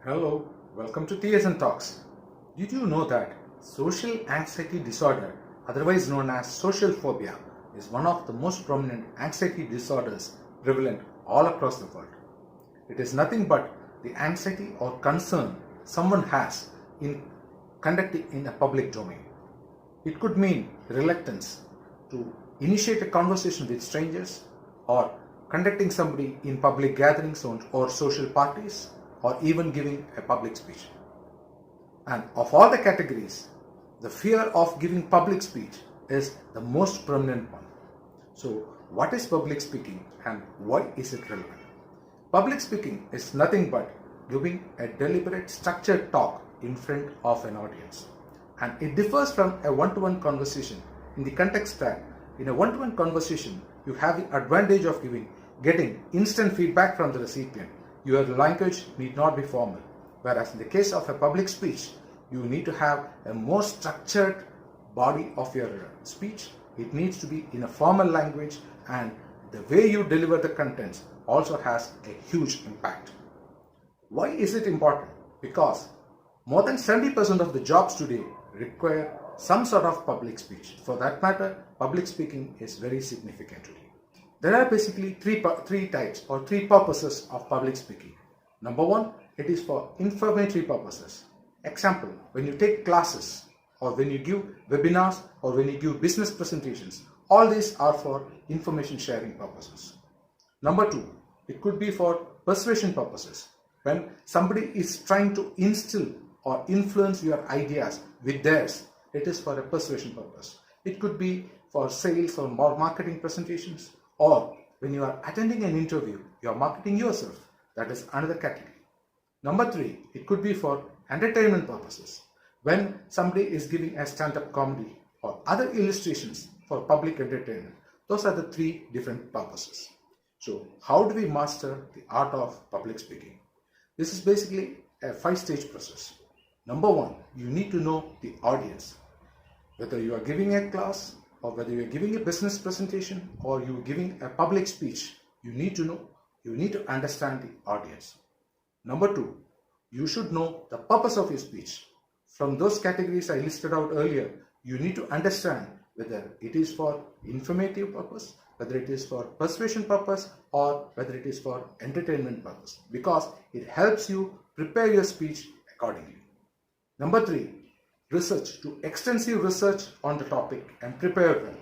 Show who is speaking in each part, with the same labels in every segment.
Speaker 1: Hello, welcome to tsntalks. Did you know that social anxiety disorder, otherwise known as social phobia, is one of the most prominent anxiety disorders prevalent all across the world? It is nothing but the anxiety or concern someone has in conducting in a public domain. It could mean reluctance to initiate a conversation with strangers, or conducting somebody in public gatherings or social parties, or even giving a public speech. And of all the categories, the fear of giving public speech is the most prominent one. So, what is public speaking and why is it relevant? Public speaking is nothing but giving a deliberate, structured talk in front of an audience. And it differs from a one-to-one conversation in the context that in a one-to-one conversation, you have the advantage of getting instant feedback from the recipient. Your language need not be formal. Whereas in the case of a public speech, you need to have a more structured body of your speech. It needs to be in a formal language, and the way you deliver the contents also has a huge impact. Why is it important? Because more than 70% of the jobs today require some sort of public speech. For that matter, public speaking is very significant today. There are basically three types or three purposes of public speaking. Number one, it is for informatory purposes. Example, when you take classes, or when you give webinars, or when you give business presentations, all these are for information sharing purposes. Number two, it could be for persuasion purposes. When somebody is trying to instill or influence your ideas with theirs, it is for a persuasion purpose. It could be for sales or more marketing presentations, or when you are attending an interview, you are marketing yourself. That is another category. Number three, it could be for entertainment purposes. When somebody is giving a stand-up comedy or other illustrations for public entertainment, those are the three different purposes. So, how do we master the art of public speaking? This is basically a 5-stage process. Number one, you need to know the audience. Whether you are giving a class, or whether you are giving a business presentation, or you are giving a public speech, you need to understand the audience. Number two, you should know the purpose of your speech. From those categories I listed out earlier, you need to understand whether it is for informative purpose, whether it is for persuasion purpose, or whether it is for entertainment purpose, because it helps you prepare your speech accordingly. Number three, do extensive research on the topic and prepare well,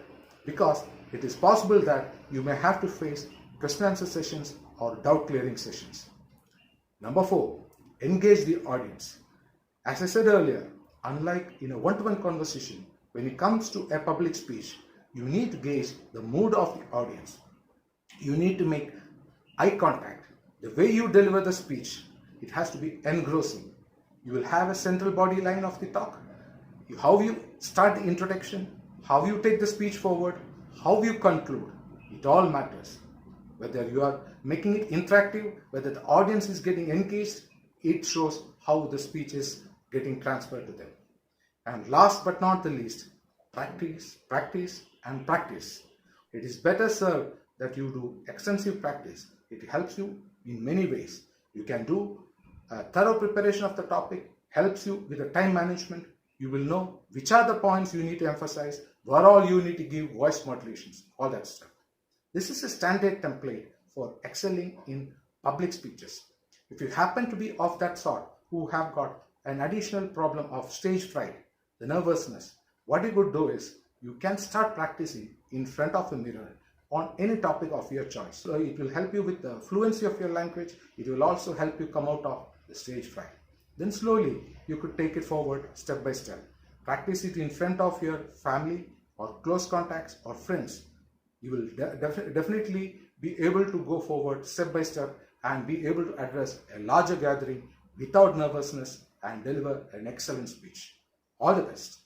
Speaker 1: because it is possible that you may have to face question answer sessions or doubt clearing sessions. Number four, engage the audience. As I said earlier, unlike in a one-to-one conversation, when it comes to a public speech, you need to gauge the mood of the audience. You need to make eye contact. The way you deliver the speech, it has to be engrossing. You will have a central body line of the talk. How you start the introduction, how you take the speech forward, how you conclude, it all matters. Whether you are making it interactive, whether the audience is getting engaged, it shows how the speech is getting transferred to them. And last but not the least, practice, practice, and practice. It is better served that you do extensive practice. It helps you in many ways. You can do a thorough preparation of the topic, helps you with the time management. You will know which are the points you need to emphasize, where all you need to give voice modulations, all that stuff. This is a standard template for excelling in public speeches. If you happen to be of that sort who have got an additional problem of stage fright, the nervousness, what you could do is you can start practicing in front of a mirror on any topic of your choice. So it will help you with the fluency of your language. It will also help you come out of the stage fright. Then slowly you could take it forward step by step. Practice it in front of your family or close contacts or friends. You will definitely be able to go forward step by step and be able to address a larger gathering without nervousness and deliver an excellent speech. All the best.